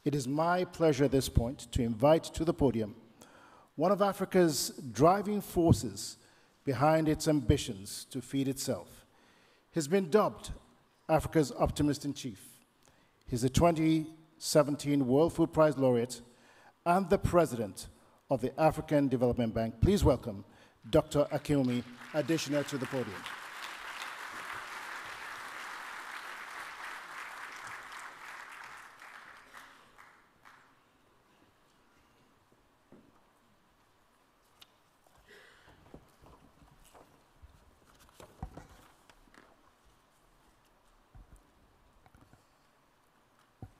It is my pleasure at this point to invite to the podium one of Africa's driving forces behind its ambitions to feed itself. He's been dubbed Africa's optimist-in-chief. He's the 2017 World Food Prize laureate and the president of the African Development Bank. Please welcome Dr. Akinwumi Adesina to the podium.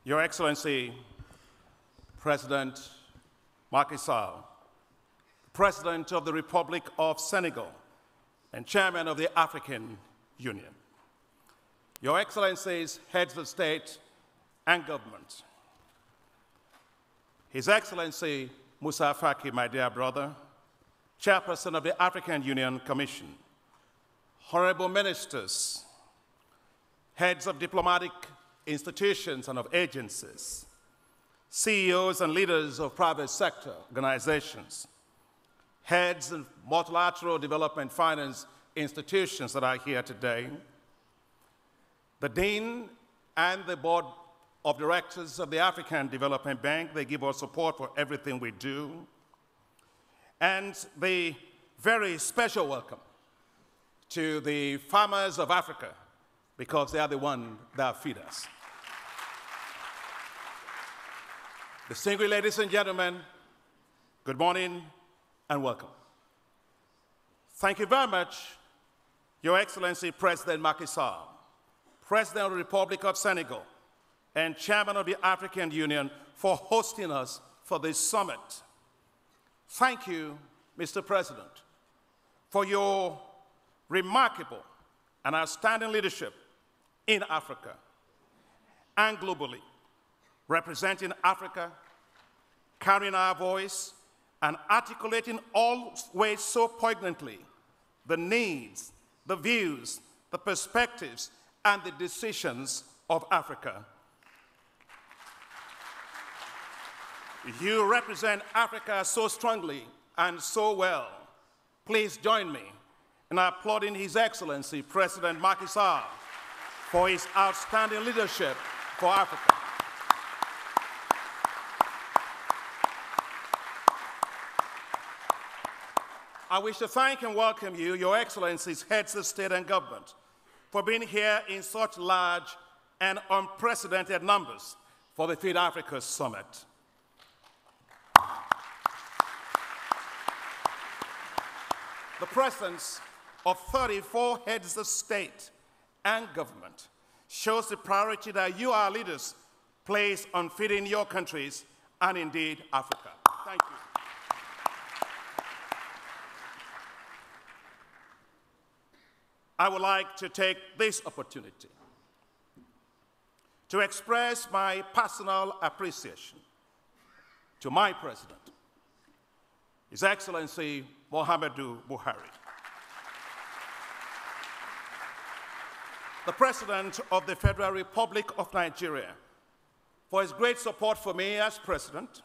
Your Excellency, President Macky Sall, President of the Republic of Senegal and Chairman of the African Union, Your Excellencies, Heads of State and Government, His Excellency Moussa Faki, my dear brother, Chairperson of the African Union Commission, Honorable Ministers, Heads of diplomatic institutions and of agencies, CEOs and leaders of private sector organizations, heads of multilateral development finance institutions that are here today, the Dean and the Board of Directors of the African Development Bank. They give us support for everything we do, and the very special welcome to the farmers of Africa, because they are the ones that feed us. Distinguished ladies and gentlemen, good morning and welcome. Thank you very much, Your Excellency President Macky Sall, President of the Republic of Senegal, and Chairman of the African Union, for hosting us for this summit. Thank you, Mr. President, for your remarkable and outstanding leadership in Africa and globally, representing Africa, carrying our voice, and articulating always so poignantly the needs, the views, the perspectives, and the decisions of Africa. You represent Africa so strongly and so well. Please join me in applauding His Excellency President Macky Sall for his outstanding leadership for Africa. I wish to thank and welcome you, Your Excellencies, Heads of State and Government, for being here in such large and unprecedented numbers for the Feed Africa Summit. The presence of 34 heads of state and government shows the priority that you, our leaders, place on feeding your countries and indeed Africa. Thank you. I would like to take this opportunity to express my personal appreciation to my president, His Excellency Muhammadu Buhari, the President of the Federal Republic of Nigeria, for his great support for me as president,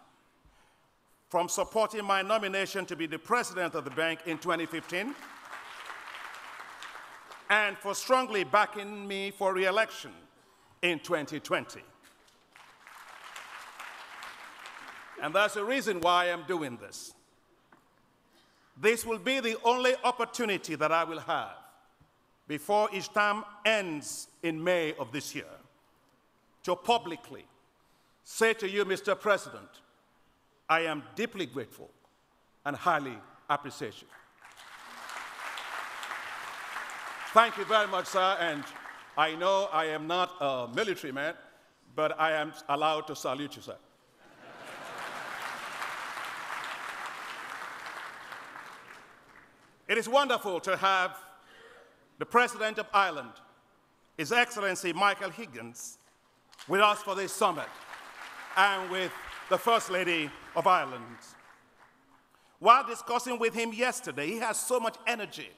from supporting my nomination to be the president of the bank in 2015, and for strongly backing me for re-election in 2020. And that's the reason why I'm doing this. This will be the only opportunity that I will have before each term ends in May of this year to publicly say to you, Mr. President, I am deeply grateful and highly appreciative. Thank you very much, sir, and I know I am not a military man, but I am allowed to salute you, sir. It is wonderful to have the President of Ireland, His Excellency Michael Higgins, with us for this summit, and with the First Lady of Ireland. While discussing with him yesterday, he has so much energy.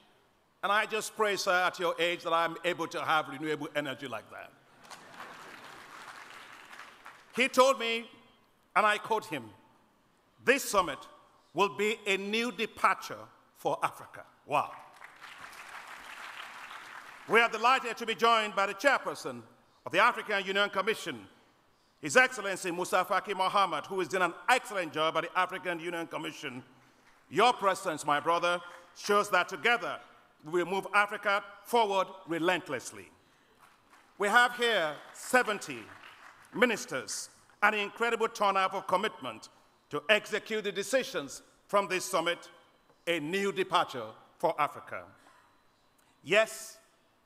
And I just pray, sir, at your age that I'm able to have renewable energy like that. He told me and I quote him, "This summit will be a new departure for Africa." Wow. We are delighted to be joined by the chairperson of the African Union Commission, His Excellency Musa Faki Mohammed, who is doing an excellent job at the African Union Commission. Your presence, my brother, shows that together we will move Africa forward relentlessly. We have here 70 ministers and an incredible turnout of commitment to execute the decisions from this summit, a new departure for Africa. Yes,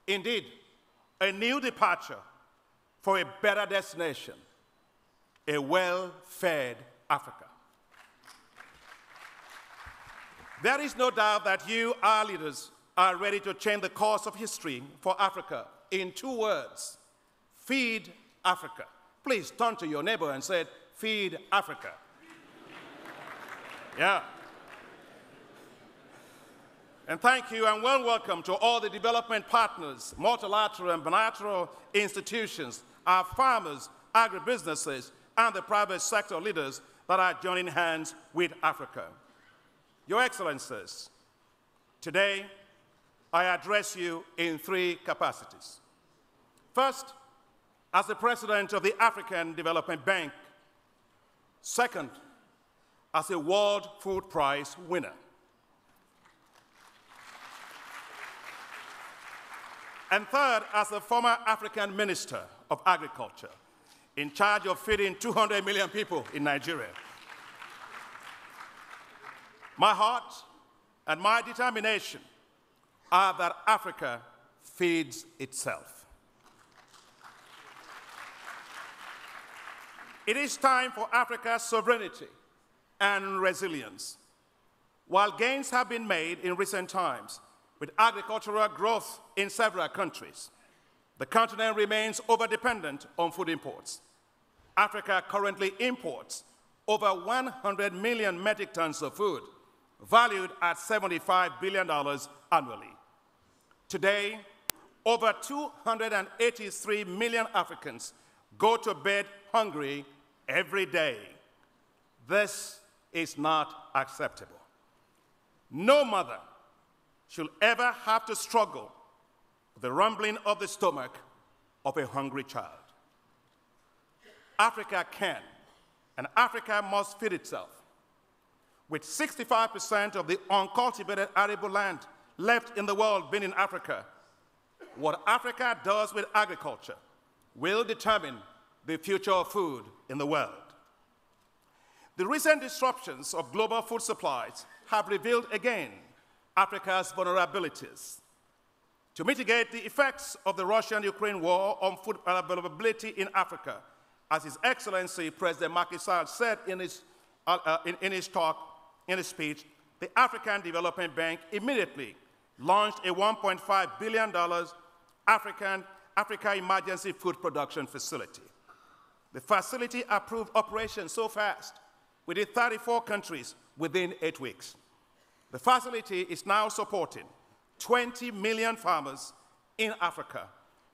indeed, a new departure for a better destination, a well-fed Africa. There is no doubt that you, our leaders, are ready to change the course of history for Africa in 2 words: feed Africa. Please turn to your neighbor and say, "Feed Africa." Yeah. And thank you and warm welcome to all the development partners, multilateral and bilateral institutions, our farmers, agribusinesses, and the private sector leaders that are joining hands with Africa. Your Excellencies, today I address you in 3 capacities. First, as the President of the African Development Bank. Second, as a World Food Prize winner. And third, as a former African Minister of Agriculture, in charge of feeding 200 million people in Nigeria. My heart and my determination are that Africa feeds itself. It is time for Africa's sovereignty and resilience. While gains have been made in recent times with agricultural growth in several countries, the continent remains over-dependent on food imports. Africa currently imports over 100 million metric tons of food, valued at $75 billion annually. Today, over 283 million Africans go to bed hungry every day. This is not acceptable. No mother should ever have to struggle with the rumbling of the stomach of a hungry child. Africa can, and Africa must feed itself. With 65% of the uncultivated arable land left in the world being in Africa, what Africa does with agriculture will determine the future of food in the world. The recent disruptions of global food supplies have revealed again Africa's vulnerabilities. To mitigate the effects of the Russian-Ukraine war on food availability in Africa, as His Excellency President Macky Sall said in his speech, the African Development Bank immediately launched a $1.5 billion Africa Emergency Food Production Facility. The facility approved operations so fast, within 34 countries within 8 weeks. The facility is now supporting 20 million farmers in Africa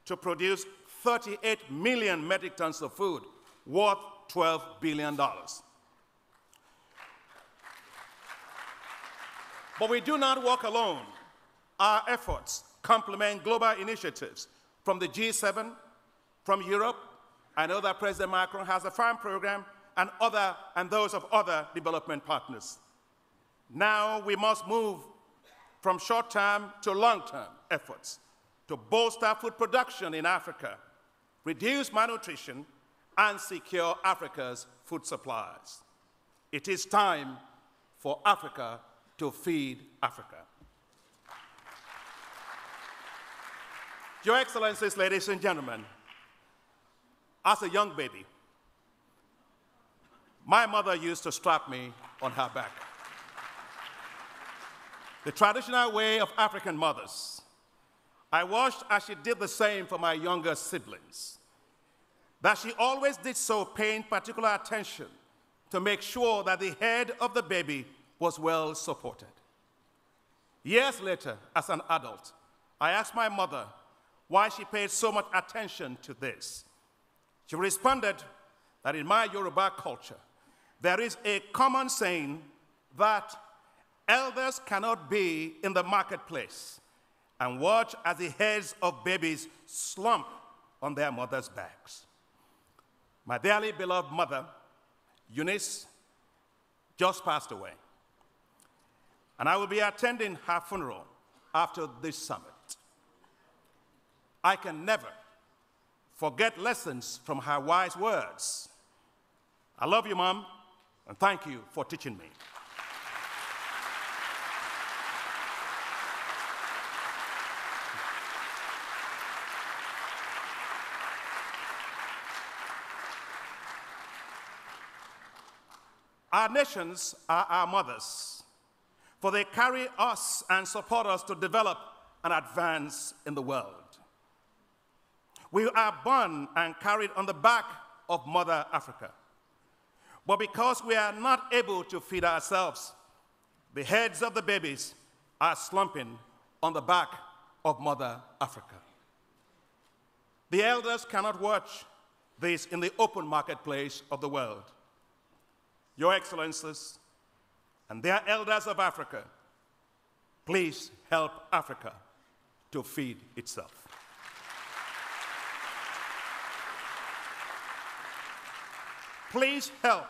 to produce 38 million metric tons of food, worth $12 billion. But we do not walk alone. Our efforts complement global initiatives from the G7, from Europe. I know that President Macron has a farm program, and those of other development partners. Now we must move from short-term to long-term efforts to bolster food production in Africa, reduce malnutrition, and secure Africa's food supplies. It is time for Africa to feed Africa. Your Excellencies, ladies and gentlemen, as a young baby, my mother used to strap me on her back. The traditional way of African mothers. I watched as she did the same for my younger siblings. That she always did so paying particular attention to make sure that the head of the baby was well supported. Years later, as an adult, I asked my mother why she paid so much attention to this. She responded that in my Yoruba culture, there is a common saying that elders cannot be in the marketplace and watch as the heads of babies slump on their mothers' backs. My dearly beloved mother, Eunice, just passed away, and I will be attending her funeral after this summit. I can never forget lessons from her wise words. I love you, Mom, and thank you for teaching me. Our nations are our mothers, for they carry us and support us to develop and advance in the world. We are born and carried on the back of Mother Africa. But because we are not able to feed ourselves, the heads of the babies are slumping on the back of Mother Africa. The elders cannot watch this in the open marketplace of the world. Your Excellencies and their elders of Africa, please help Africa to feed itself. Please help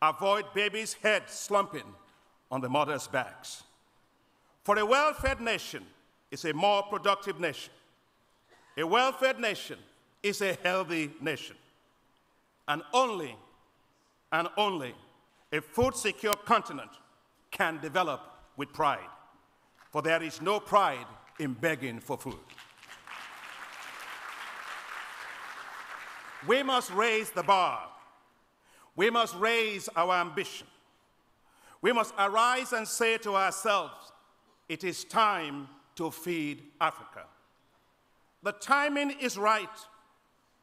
avoid babies' heads slumping on the mothers' backs. For a well-fed nation is a more productive nation. A well-fed nation is a healthy nation. And only a food-secure continent can develop with pride, for there is no pride in begging for food. We must raise the bar. We must raise our ambition. We must arise and say to ourselves, it is time to feed Africa. The timing is right,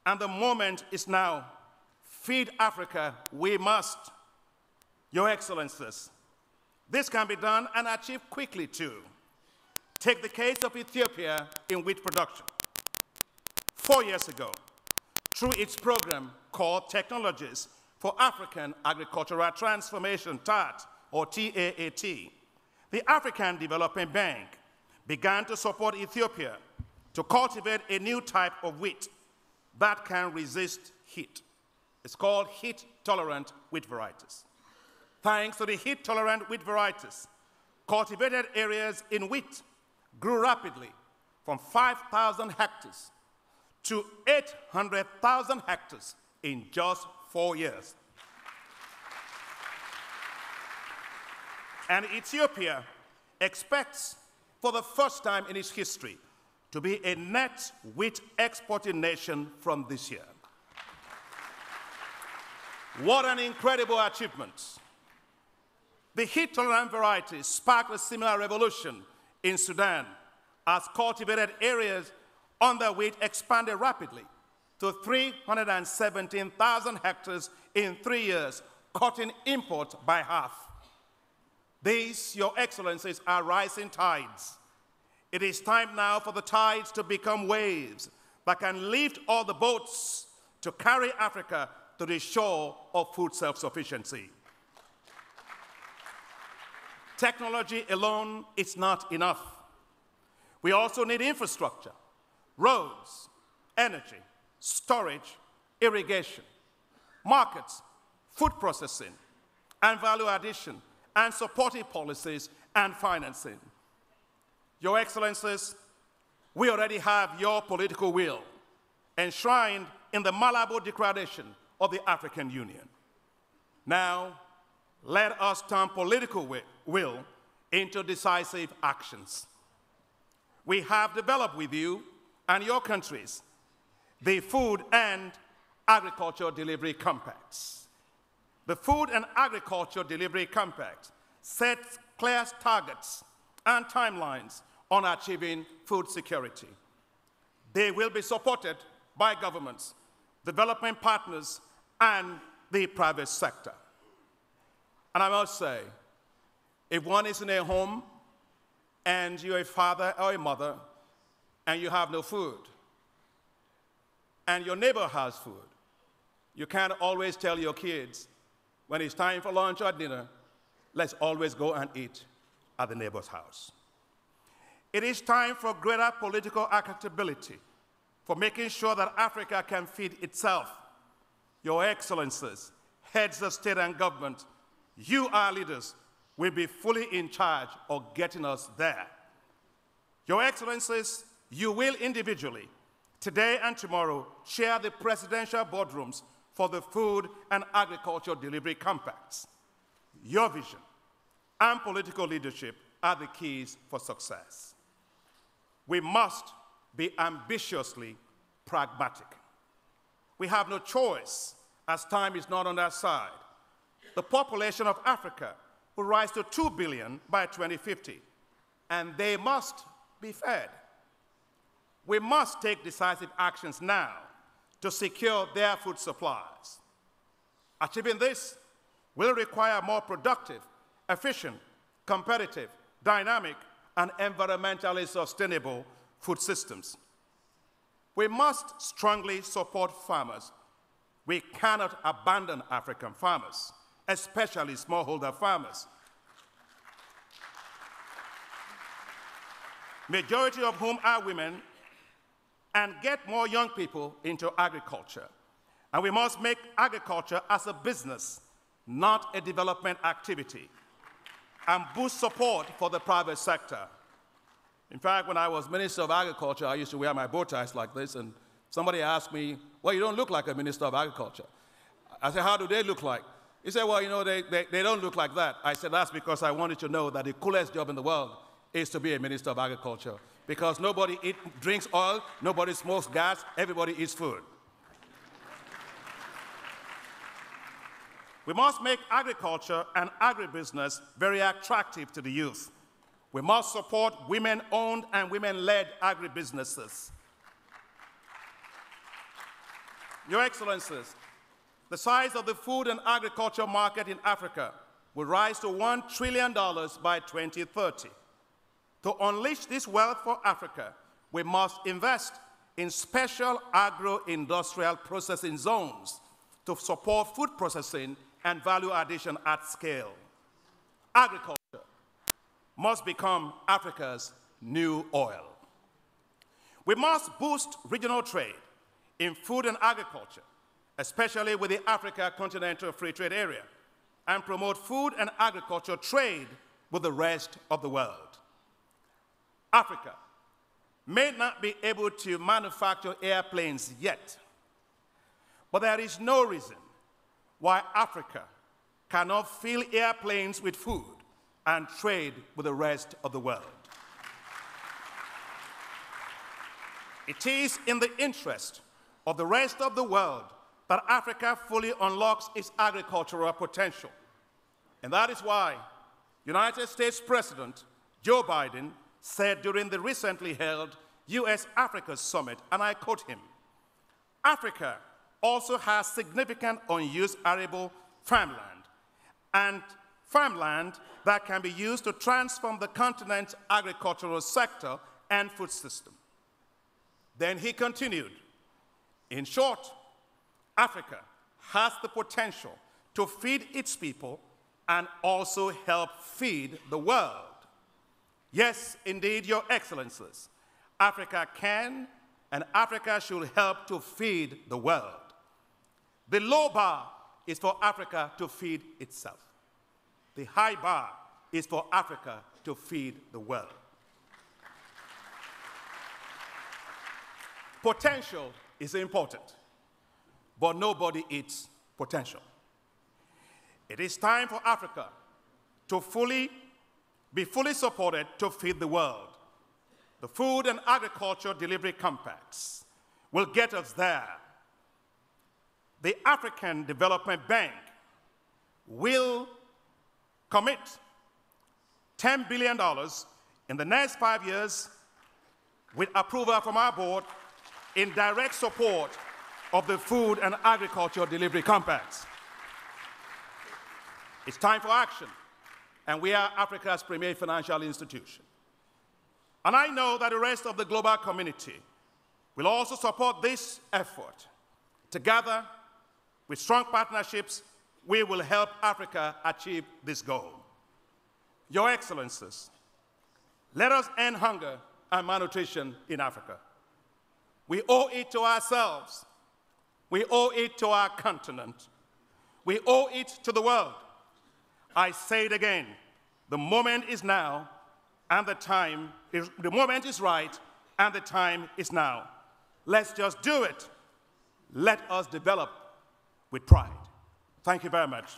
and the moment is now. Feed Africa, we must. Your Excellencies, this can be done and achieved quickly too. Take the case of Ethiopia in wheat production. 4 years ago, through its program called Technologies for African Agricultural Transformation, TAAT, or TAAT, the African Development Bank began to support Ethiopia to cultivate a new type of wheat that can resist heat. It's called heat-tolerant wheat varieties. Thanks to the heat-tolerant wheat varieties, cultivated areas in wheat grew rapidly from 5,000 hectares to 800,000 hectares in just 4 years. And Ethiopia expects, for the first time in its history, to be a net wheat exporting nation from this year. What an incredible achievement. The heat-tolerant varieties sparked a similar revolution in Sudan as cultivated areas under wheat expanded rapidly to 317,000 hectares in 3 years, cutting imports by half. These, Your Excellencies, are rising tides. It is time now for the tides to become waves that can lift all the boats to carry Africa to the shore of food self-sufficiency. Technology alone is not enough. We also need infrastructure, roads, energy, storage, irrigation, markets, food processing, and value addition, and supportive policies and financing. Your Excellencies, we already have your political will enshrined in the Malabo Declaration of the African Union. Now, let us turn political will into decisive actions. We have developed with you and your countries the Food and Agriculture Delivery Compacts. The Food and Agriculture Delivery Compact sets clear targets and timelines on achieving food security. They will be supported by governments, development partners, and the private sector. And I must say, if one is in a home and you're a father or a mother and you have no food, and your neighbor has food, you can't always tell your kids, when it's time for lunch or dinner, let's always go and eat at the neighbor's house. It is time for greater political accountability for making sure that Africa can feed itself. Your Excellencies, heads of state and government, you, our leaders, will be fully in charge of getting us there. Your Excellencies, you will individually, today and tomorrow, chair the presidential boardrooms for the Food and Agriculture Delivery Compacts. Your vision and political leadership are the keys for success. We must be ambitiously pragmatic. We have no choice, as time is not on our side. The population of Africa will rise to 2 billion by 2050, and they must be fed. We must take decisive actions now to secure their food supplies. Achieving this will require more productive, efficient, competitive, dynamic, and environmentally sustainable food systems. We must strongly support farmers. We cannot abandon African farmers, especially smallholder farmers, majority of whom are women, and get more young people into agriculture. And we must make agriculture as a business, not a development activity, and boost support for the private sector. In fact, when I was Minister of Agriculture, I used to wear my bow ties like this, and somebody asked me, well, you don't look like a Minister of Agriculture. I said, how do they look like? He said, well, you know, they don't look like that. I said, that's because I wanted to know that the coolest job in the world is to be a Minister of Agriculture, because nobody drinks oil, nobody smokes gas, everybody eats food. We must make agriculture and agribusiness very attractive to the youth. We must support women-owned and women-led agribusinesses. Your Excellencies, the size of the food and agriculture market in Africa will rise to $1 trillion by 2030. To unleash this wealth for Africa, we must invest in special agro-industrial processing zones to support food processing and value addition at scale. Agriculture must become Africa's new oil. We must boost regional trade in food and agriculture, especially with the Africa Continental Free Trade Area, and promote food and agriculture trade with the rest of the world. Africa may not be able to manufacture airplanes yet, but there is no reason why Africa cannot fill airplanes with food and trade with the rest of the world. It is in the interest of the rest of the world that Africa fully unlocks its agricultural potential. And that is why United States President Joe Biden said during the recently held US-Africa Summit, and I quote him, "Africa also has significant unused arable farmland, and farmland that can be used to transform the continent's agricultural sector and food system." Then he continued, "In short, Africa has the potential to feed its people and also help feed the world." Yes, indeed, Your Excellencies, Africa can and Africa should help to feed the world. The low bar is for Africa to feed itself. The high bar is for Africa to feed the world. Potential is important, but nobody eats potential. It is time for Africa to be fully supported to feed the world. The Food and Agriculture Delivery Compacts will get us there. The African Development Bank will commit $10 billion in the next 5 years with approval from our board in direct support of the Food and Agriculture Delivery Compacts. It's time for action, and we are Africa's premier financial institution. And I know that the rest of the global community will also support this effort. Together, with strong partnerships, we will help Africa achieve this goal. Your Excellencies, let us end hunger and malnutrition in Africa. We owe it to ourselves. We owe it to our continent. We owe it to the world. I say it again, the moment is now, and the moment is right, and the time is now. Let's just do it. Let us develop with pride. Thank you very much.